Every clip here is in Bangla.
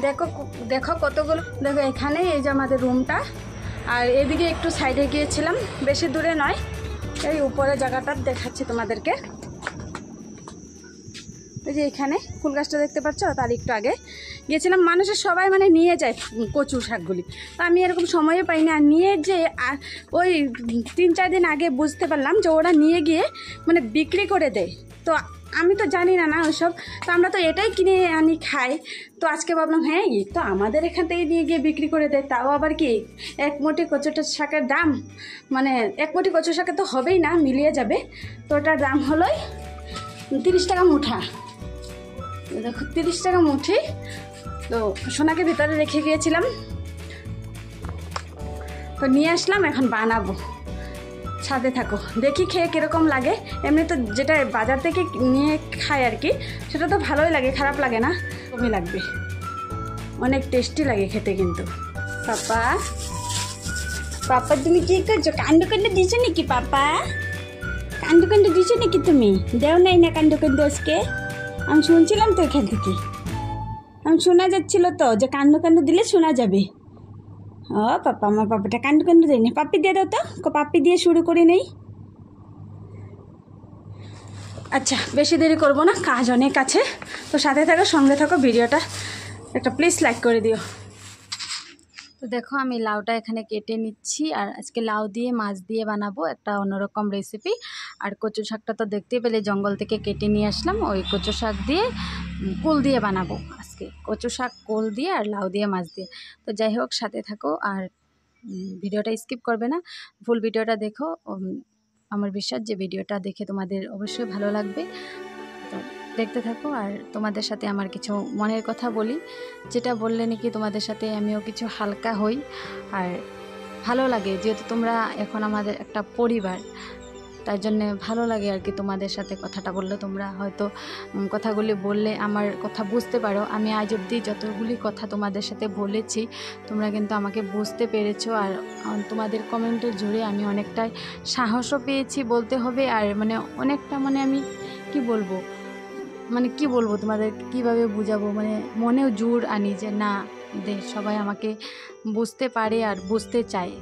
দেখো দেখো কতগুলো, দেখো এখানে এই যে আমাদের রুমটা, আর এদিকে একটু সাইডে গিয়েছিলাম, বেশি দূরে নয়, এই উপরে জায়গাটা দেখাচ্ছি তোমাদেরকে। এই যে এখানে ফুল গাছটা দেখতে পাচ্ছ, তার একটু আগে গিয়েছিলাম। মানুষের সবাই মানে নিয়ে যায় কচু শাকগুলি, তো আমি এরকম সময়ও পাই না নিয়ে, যে ওই 3-4 দিন আগে বুঝতে পারলাম যে ওরা নিয়ে গিয়ে মানে বিক্রি করে দেয়। তো আমি তো জানি না না ওইসব, তো আমরা তো এটাই কিনে আনি খাই। তো আজকে ভাবলাম হ্যাঁ তো আমাদের এখান থেকে নিয়ে গিয়ে বিক্রি করে দেয়, তাও আবার কি 1 মুঠি কচুটা শাকের দাম, মানে 1 মুঠি কচু শাকে তো হবেই না, মিলিয়ে যাবে। তো ওটার দাম হলো 30 টাকা মুঠা। দেখো 30 টাকা মুঠি। তো সোনাকে ভিতরে রেখে গিয়েছিলাম, তো নিয়ে আসলাম, এখন বানাবো। সাথে থাকো, দেখি খেয়ে কীরকম লাগে। এমনি তো যেটা বাজার থেকে নিয়ে খাই আর কি, সেটা তো ভালোই লাগে, খারাপ লাগে না, কমই লাগবে, অনেক টেস্টি লাগে খেতে কিন্তু। পাপা পাপা তুমি কী করছো? কাণ্ড কাণ্ড দিছো নাকি পাপা? কাণ্ড কাণ্ড দিছো নাকি তুমি? দেও নাই না কাণ্ড কাণ্ড আজকে? আমি শুনছিলাম তো এখান থেকে, আমি শোনা যাচ্ছিল তো যে কাণ্ড কাণ্ড দিলে শোনা যাবে। ও পাপা, আমার পাপাটা কাণ্ড কাণ্ড দেয় না। পাপ্পি দিয়ে দাও তো, পাপ্পি দিয়ে শুরু করে নেই। আচ্ছা বেশি দেরি করবো না, কাজ অনেক আছে। তো সাথে থাকো, সঙ্গে থাকো, ভিডিওটা একটা প্লিজ লাইক করে দিও। তো দেখো আমি লাউটা এখানে কেটে নিচ্ছি, আর আজকে লাউ দিয়ে মাছ দিয়ে বানাবো একটা অন্যরকম রেসিপি। আর কচু শাকটা তো দেখতেই পেলে জঙ্গল থেকে কেটে নিয়ে আসলাম, ওই কচু শাক দিয়ে কুল দিয়ে বানাবো আজকে। কচু শাক, কুল দিয়ে, আর লাউ দিয়ে, মাছ দিয়ে। তো যাই হোক সাথে থাকো, আর ভিডিওটা স্কিপ করবে না, ফুল ভিডিওটা দেখো। আমার বিশ্বাস যে ভিডিওটা দেখে তোমাদের অবশ্যই ভালো লাগবে। তো দেখতে থাকো, আর তোমাদের সাথে আমার কিছু মনের কথা বলি, যেটা বললে নাকি তোমাদের সাথে আমিও কিছু হালকা হই, আর ভালো লাগে, যেহেতু তোমরা এখন আমাদের একটা পরিবার, তাই জন্যে ভালো লাগে আর কি। তোমাদের সাথে কথাটা বললে তোমরা হয়তো কথাগুলি বললে আমার কথা বুঝতে পারো। আমি আজ অবধি যতগুলি কথা তোমাদের সাথে বলেছি, তোমরা কিন্তু আমাকে বুঝতে পেরেছো, আর তোমাদের কমেন্টের জুড়ে আমি অনেকটাই সাহসও পেয়েছি বলতে হবে। আর মানে অনেকটা মানে আমি কি বলবো, মানে কি বলবো তোমাদের, কিভাবে বুঝাবো, মানে মনেও জোর আনি যে না সবাই আমাকে বুঝতে পারে আর বুঝতে চায়।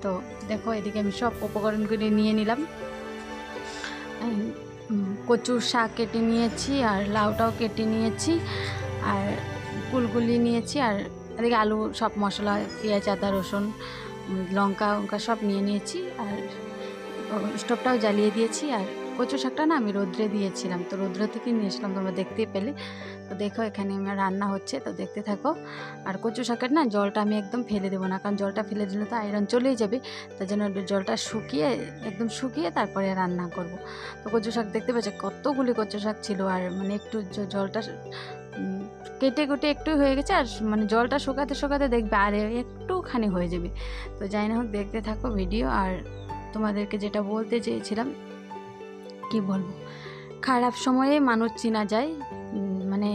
তো দেখো এদিকে আমি সব উপকরণগুলি নিয়ে নিলাম। কচুর শাক কেটে নিয়েছি, আর লাউটাও কেটে নিয়েছি, আর ফুলগুলি নিয়েছি, আর এদিকে আলু, সব মশলা, পেঁয়াজ, আদা, রসুন, লঙ্কা সব নিয়ে নিয়েছি, আর স্টোভটাও জ্বালিয়ে দিয়েছি। আর কচু শাকটা না আমি রোদ্রে দিয়েছিলাম, তো রোদ্র থেকে নিয়ে আসলাম, তোমরা দেখতেই পেলে। তো দেখো এখানে আমার রান্না হচ্ছে, তো দেখতে থাকো। আর কচু শাকের না জলটা আমি একদম ফেলে দেবো না, কারণ জলটা ফেলে দিলে তো আয়রন চলেই যাবে, তার জন্য জলটা শুকিয়ে, একদম শুকিয়ে তারপরে রান্না করব। তো কচু শাক দেখতে পাচ্ছি কতগুলি কচু শাক ছিল, আর মানে একটু জলটা কেটে কুটে একটু হয়ে গেছে, আর মানে জলটা শুকাতে শুকাতে দেখবে আর একটুখানি হয়ে যাবে। তো যাই না হোক, দেখতে থাকো ভিডিও। আর তোমাদেরকে যেটা বলতে চেয়েছিলাম, কি বলবো, খারাপ সময়ে মানুষ চেনা যায়, মানে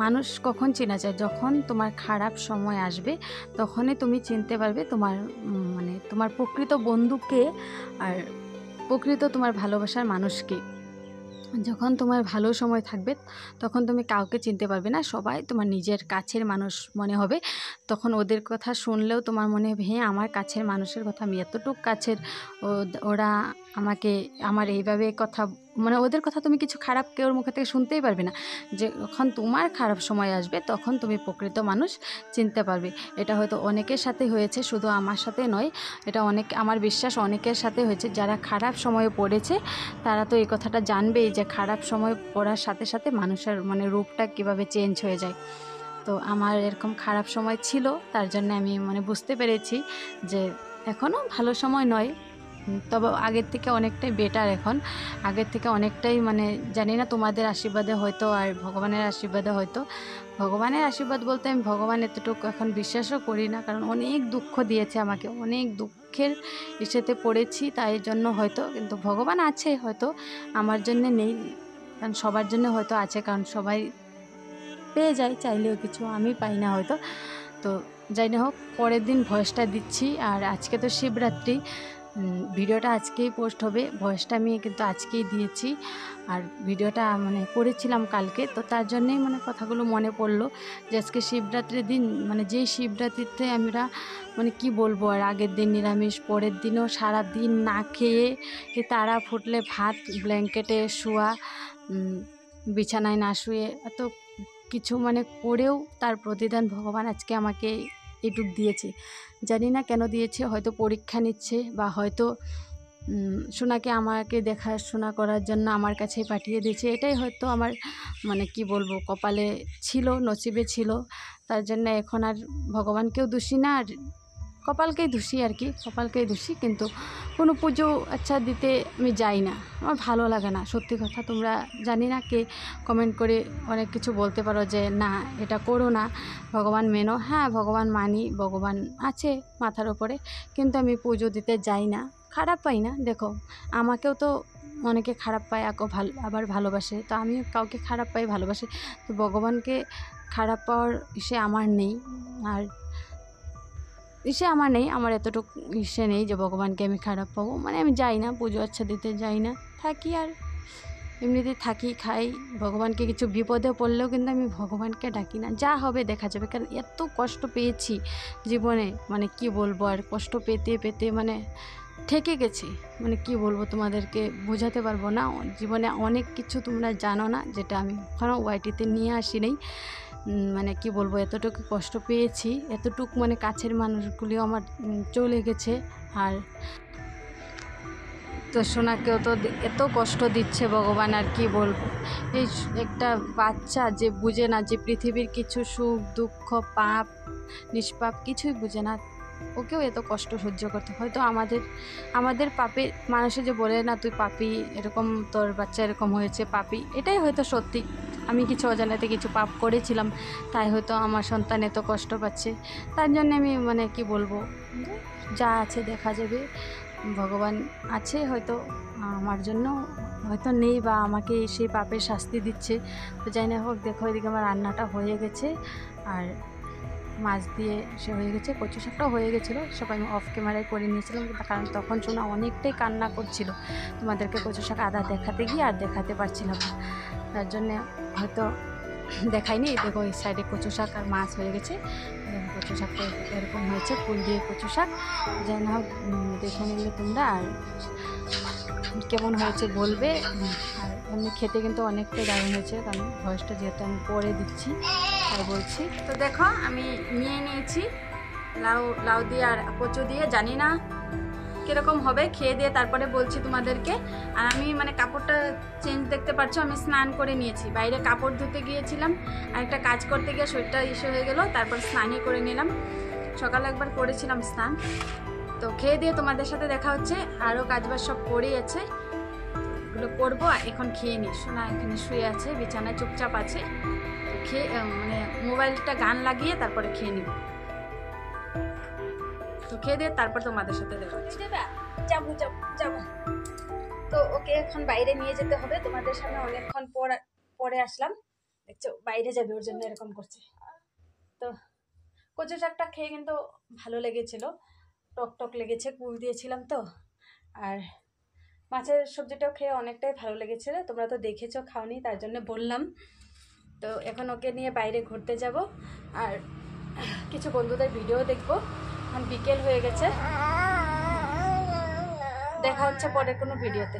মানুষ কখন চেনা যায়, যখন তোমার খারাপ সময় আসবে, তখনই তুমি চিনতে পারবে তোমার মানে তোমার প্রকৃত বন্ধুকে, আর প্রকৃত তোমার ভালোবাসার মানুষকে। যখন তোমার ভালো সময় থাকবে, তখন তুমি কাউকে চিনতে পারবে না, সবাই তোমার নিজের কাছের মানুষ মনে হবে। তখন ওদের কথা শুনলেও তোমার মনে হবে হ্যাঁ আমার কাছের মানুষের কথা, আমি এতটুকু কাছের, ওরা আমাকে আমার এইভাবে কথা, মানে ওদের কথা তুমি কিছু খারাপ কেউর মুখে থেকে শুনতেই পারবে না। যখন তোমার খারাপ সময় আসবে, তখন তুমি প্রকৃত মানুষ চিনতে পারবে। এটা হয়তো অনেকের সাথে হয়েছে, শুধু আমার সাথে নয়, এটা আমার বিশ্বাস অনেকের সাথে হয়েছে। যারা খারাপ সময়ে পড়েছে তারা তো এই কথাটা জানবেই, যে খারাপ সময় পড়ার সাথে সাথে মানুষের মানে রূপটা কিভাবে চেঞ্জ হয়ে যায়। তো আমার এরকম খারাপ সময় ছিল, তার জন্য আমি মানে বুঝতে পেরেছি যে এখনও ভালো সময় নয়, তবে আগের থেকে অনেকটাই বেটার। এখন আগের থেকে অনেকটাই, মানে জানি না তোমাদের আশীর্বাদে হয়তো, আর ভগবানের আশীর্বাদে হয়তো, ভগবানের আশীর্বাদ বলতে আমি ভগবান এতটুকু এখন বিশ্বাসও করি না, কারণ অনেক দুঃখ দিয়েছে আমাকে, অনেক দুঃখের ইসেতে পড়েছি, তাই জন্য হয়তো, কিন্তু ভগবান আছে হয়তো, আমার জন্য নেই, কারণ সবার জন্য হয়তো আছে, কারণ সবাই পেয়ে যায় চাইলেও কিছু, আমি পাই না হয়তো। তো যাই না হোক, পরের দিন ভয়েসটা দিচ্ছি। আর আজকে তো শিবরাত্রি, ভিডিওটা আজকেই পোস্ট হবে, ভয়েসটা আমি কিন্তু আজকেই দিয়েছি। আর ভিডিওটা মানে করেছিলাম কালকে, তো তার জন্যেই মানে কথাগুলো মনে পড়লো যে আজকে শিবরাত্রির দিন, মানে যেই শিবরাত্রিতে আমরা মানে কি বলবো, আর আগের দিন নিরামিষ, পরের দিনও সারা দিন না খেয়ে তারা ফুটলে ভাত, ব্ল্যাঙ্কেটে শোয়া, বিছানায় না শুয়ে এত কিছু মানে করেও তার প্রতিদান ভগবান আজকে আমাকে এইটুক দিয়েছে। জানি না কেন দিয়েছে, হয়তো পরীক্ষা নিচ্ছে, বা হয়তো সোনাকে আমাকে দেখাশোনা করার জন্য আমার কাছেই পাঠিয়ে দিয়েছে। এটাই হয়তো আমার মানে কি বলবো, কপালে ছিল, নসিবে ছিল। তার জন্য এখন আর ভগবানকেও দোষী না, আর কপালকেই দোষী আর কি, কপালকেই দোষী। কিন্তু কোনো পুজো আচ্ছা দিতে আমি যাই না, আমার ভালো লাগে না, সত্যি কথা। তোমরা জানি না কে কমেন্ট করে অনেক কিছু বলতে পারো যে না এটা করো না, ভগবান মেনো। হ্যাঁ, ভগবান মানি, ভগবান আছে মাথার ওপরে, কিন্তু আমি পুজো দিতে যাই না। খারাপ পাই না, দেখো আমাকেও তো অনেকে খারাপ পায়, আবার ভালোবাসে, তো আমি কাউকে খারাপ পাই, ভালোবাসি। তো ভগবানকে খারাপ পাওয়ার আমার নেই, আর আমার এতটুকু নেই যে ভগবানকে আমি খারাপ পাবো। মানে আমি যাই না, পুজো আচ্ছা দিতে যাই না, থাকি আর এমনিতে থাকি, খাই। ভগবানকে কিছু বিপদে পড়লেও কিন্তু আমি ভগবানকে ডাকি না, যা হবে দেখা যাবে। কারণ এত কষ্ট পেয়েছি জীবনে, মানে কি বলবো, আর কষ্ট পেতে পেতে মানে ঠেকে গেছি। মানে কি বলবো, তোমাদেরকে বোঝাতে পারবো না। জীবনে অনেক কিছু তোমরা জানো না, যেটা আমি এখনও ওয়াইটিতে নিয়ে আসি নাই। মানে কি বলবো, এতটুকু কষ্ট পেয়েছি, এতটুকু মানে কাছের মানুষগুলিও আমার চলে গেছে। আর তো সোনাকেও তো এত কষ্ট দিচ্ছে ভগবান, আর কি বলবো। এই একটা বাচ্চা যে বুঝে না যে পৃথিবীর কিছু সুখ দুঃখ, পাপ নিষ্পাপ কিছুই বুঝে না, ওকেও এত কষ্ট সহ্য করতে। হয়তো আমাদের পাপে, মানুষে যে বলে না তুই পাপী, এরকম তোর বাচ্চা এরকম হয়েছে পাপী, এটাই হয়তো সত্যি। আমি কিছু অজানাতে কিছু পাপ করেছিলাম, তাই হয়তো আমার সন্তান এত কষ্ট পাচ্ছে। তার জন্য আমি মানে কি বলবো, যা আছে দেখা যাবে। ভগবান আছে হয়তো আমার জন্য, হয়তো নেই, বা আমাকে সেই পাপের শাস্তি দিচ্ছে। তো যাই না হোক, দেখো এদিকে আমার রান্নাটা হয়ে গেছে, আর মাছ দিয়ে সে হয়ে গেছে, কচু শাকটাও হয়ে গেছিলো, সব আমি অফ ক্যামেরায় করে নিয়েছিলাম, কারণ তখন সোনা অনেকটাই কান্না করছিল। তোমাদেরকে কচু শাক আদা দেখাতে গিয়ে আর দেখাতে পারছিলাম না, তার জন্যে হয়তো দেখাইনি। দেখো এই সাইডে কচু শাক আর মাছ হয়ে গেছে। কচু শাকটা এরকম হয়েছে, ফুল দিয়ে কচু শাক। যাই না হোক, দেখে নিলে তোমরা, আর কেমন হয়েছে বলবে। আর এমনি খেতে কিন্তু অনেকটাই দারুণ হয়েছে, কারণ ভয়েসটা যেহেতু আমি পরে দিচ্ছি তাই বলছি। তো দেখো আমি নিয়ে নিয়েছি লাউ দিয়ে আর কচু দিয়ে, জানি না কীরকম হবে, খেয়ে দিয়ে তারপরে বলছি তোমাদেরকে। আর আমি মানে কাপড়টা চেঞ্জ দেখতে পাচ্ছ, আমি স্নান করে নিয়েছি, বাইরে কাপড় ধুতে গিয়েছিলাম, আর একটা কাজ করতে গিয়ে শরীরটা হয়ে গেল, তারপর স্নানই করে নিলাম। সকালে একবার করেছিলাম স্নান। তো খেয়ে দিয়ে তোমাদের সাথে দেখা হচ্ছে। আরও কাজবাজ সব পড়েই আছে, এগুলো করবো। এখন খেয়ে নিই। সোনা এখানে শুয়ে আছে, বিছানায় চুপচাপ আছে। খেয়ে মানে মোবাইলটা গান লাগিয়ে তারপরে খেয়ে নিব। তো খেয়ে দিয়ে তারপর তোমাদের সাথে দেখা হচ্ছে। যাবো। তো ওকে এখন বাইরে নিয়ে যেতে হবে, তোমাদের সামনে অনেকক্ষণ পরে আসলাম। দেখছো বাইরে যাবে, ওর জন্য এরকম করছে। তো কচু শাকটা খেয়ে কিন্তু ভালো লেগেছিল, টক লেগেছে, কুল দিয়েছিলাম তো। আর মাছের সবজিটাও খেয়ে অনেকটাই ভালো লেগেছিল। তোমরা তো দেখেছো, খাওনি, তার জন্য বললাম। তো এখন ওকে নিয়ে বাইরে ঘুরতে যাব, আর কিছু বন্ধুদের ভিডিও দেখবো। এখন বিকেল হয়ে গেছে, দেখা হচ্ছে পরে কোনো ভিডিওতে।